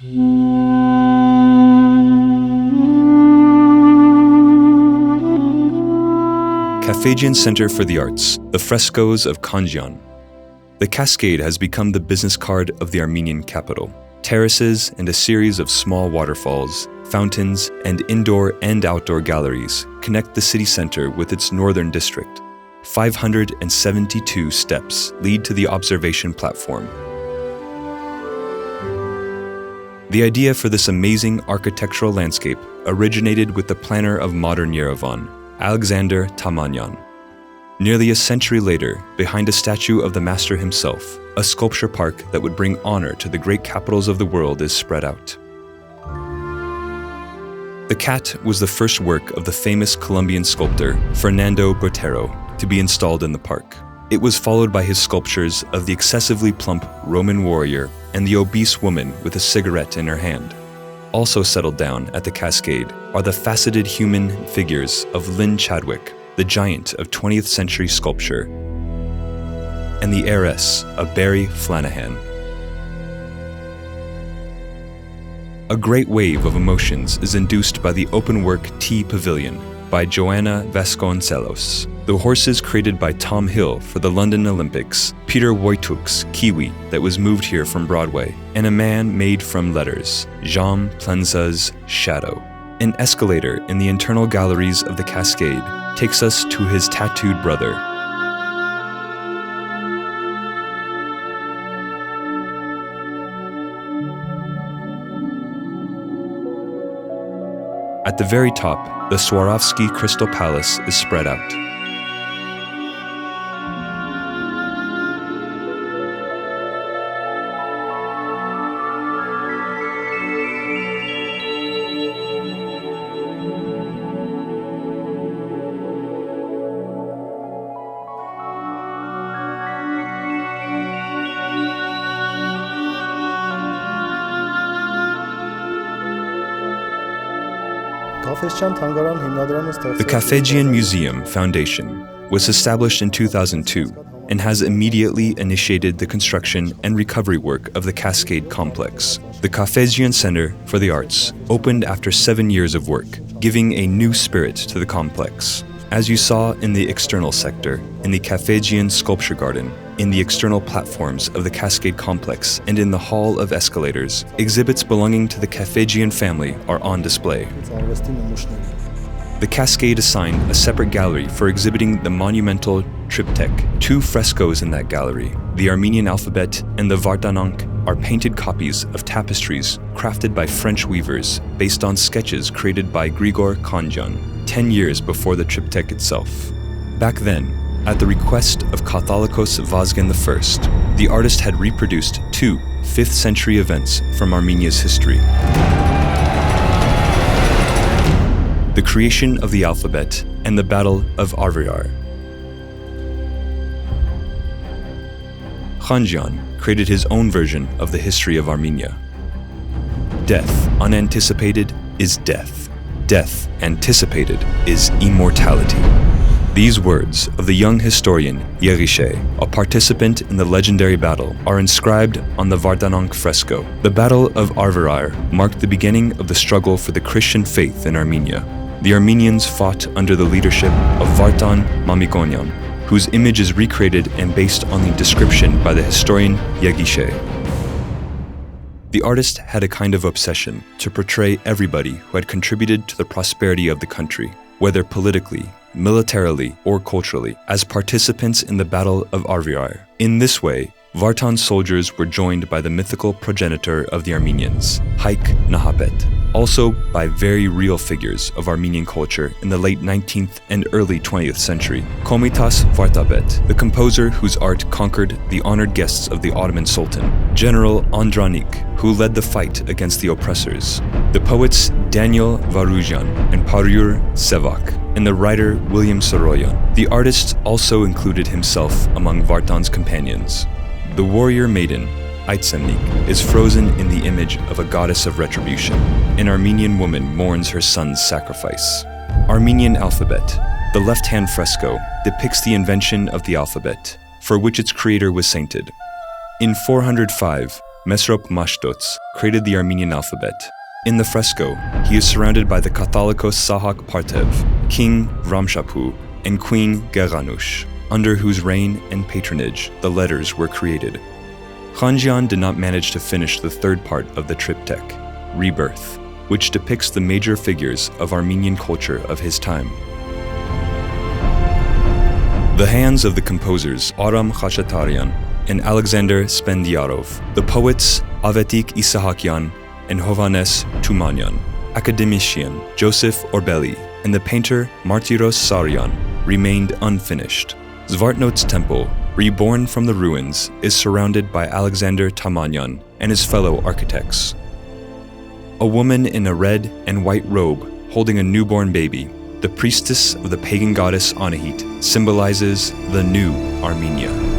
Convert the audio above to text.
Khanjyan Center for the Arts, the Frescoes of Khanjyan. The cascade has become the business card of the Armenian capital. Terraces and a series of small waterfalls, fountains, and indoor and outdoor galleries connect the city center with its northern district. 572 steps lead to the observation platform. The idea for this amazing architectural landscape originated with the planner of modern Yerevan, Alexander Tamanyan. Nearly a century later, behind a statue of the master himself, a sculpture park that would bring honor to the great capitals of the world is spread out. The cat was the first work of the famous Colombian sculptor Fernando Botero to be installed in the park. It was followed by his sculptures of the excessively plump Roman warrior and the obese woman with a cigarette in her hand. Also settled down at the cascade are the faceted human figures of Lynn Chadwick, the giant of 20th century sculpture, and the heiress of Barry Flanagan. A great wave of emotions is induced by the open-work Tea Pavilion by Joanna Vasconcelos, the horses created by Tom Hill for the London Olympics, Peter Wojtuk's Kiwi that was moved here from Broadway, and a man made from letters, Jean Planza's Shadow. An escalator in the internal galleries of the cascade takes us to his tattooed brother. At the very top, the Swarovski Crystal Palace is spread out. The Khanjyan Museum Foundation was established in 2002 and has immediately initiated the construction and recovery work of the Cascade Complex. The Khanjyan Center for the Arts opened after 7 years of work, giving a new spirit to the complex. As you saw in the external sector, in the Khanjyan Sculpture Garden, in the external platforms of the Cascade Complex, and in the Hall of Escalators, exhibits belonging to the Khanjyan family are on display. The Cascade assigned a separate gallery for exhibiting the monumental triptych. 2 frescoes in that gallery, the Armenian alphabet and the Vardanank, are painted copies of tapestries crafted by French weavers based on sketches created by Grigor Khanjyan 10 years before the triptych itself. Back then, at the request of Catholicos Vazgen I, the artist had reproduced 2 5th century events from Armenia's history. The creation of the alphabet and the Battle of Ararat. Khanjyan created his own version of the history of Armenia. Death unanticipated is death. Death anticipated is immortality. These words of the young historian Yerishe, a participant in the legendary battle, are inscribed on the Vardanank fresco. The Battle of Ararat marked the beginning of the struggle for the Christian faith in Armenia. The Armenians fought under the leadership of Vartan Mamikonian, whose image is recreated and based on the description by the historian Yegishe. The artist had a kind of obsession to portray everybody who had contributed to the prosperity of the country, whether politically, militarily, or culturally, as participants in the Battle of Ararat. In this way, Vartan's soldiers were joined by the mythical progenitor of the Armenians, Haik Nahapet, also by very real figures of Armenian culture in the late 19th and early 20th century. Komitas Vartabet, the composer whose art conquered the honored guests of the Ottoman Sultan, General Andranik, who led the fight against the oppressors, the poets Daniel Varujan and Parur Sevak, and the writer William Soroyan. The artist also included himself among Vartan's companions. The warrior maiden, Aitsemnik, is frozen in the image of a goddess of retribution. An Armenian woman mourns her son's sacrifice. Armenian alphabet. The left-hand fresco depicts the invention of the alphabet, for which its creator was sainted. In 405, Mesrop Mashtots, created the Armenian alphabet. In the fresco, he is surrounded by the Catholicos Sahak Partev, King Ramshapu, and Queen Geganush, under whose reign and patronage the letters were created. Khanjyan did not manage to finish the third part of the triptych, Rebirth, which depicts the major figures of Armenian culture of his time. The hands of the composers ARAM Khachatarian and Alexander Spendiarov, the poets Avetik Isahakyan and Hovannes Tumanyan, academician Joseph Orbeli, and the painter Martyros Saryan remained unfinished. Zvartnots temple, reborn from the ruins, is surrounded by Alexander Tamanyan and his fellow architects. A woman in a red and white robe holding a newborn baby, the priestess of the pagan goddess Anahit, symbolizes the new Armenia.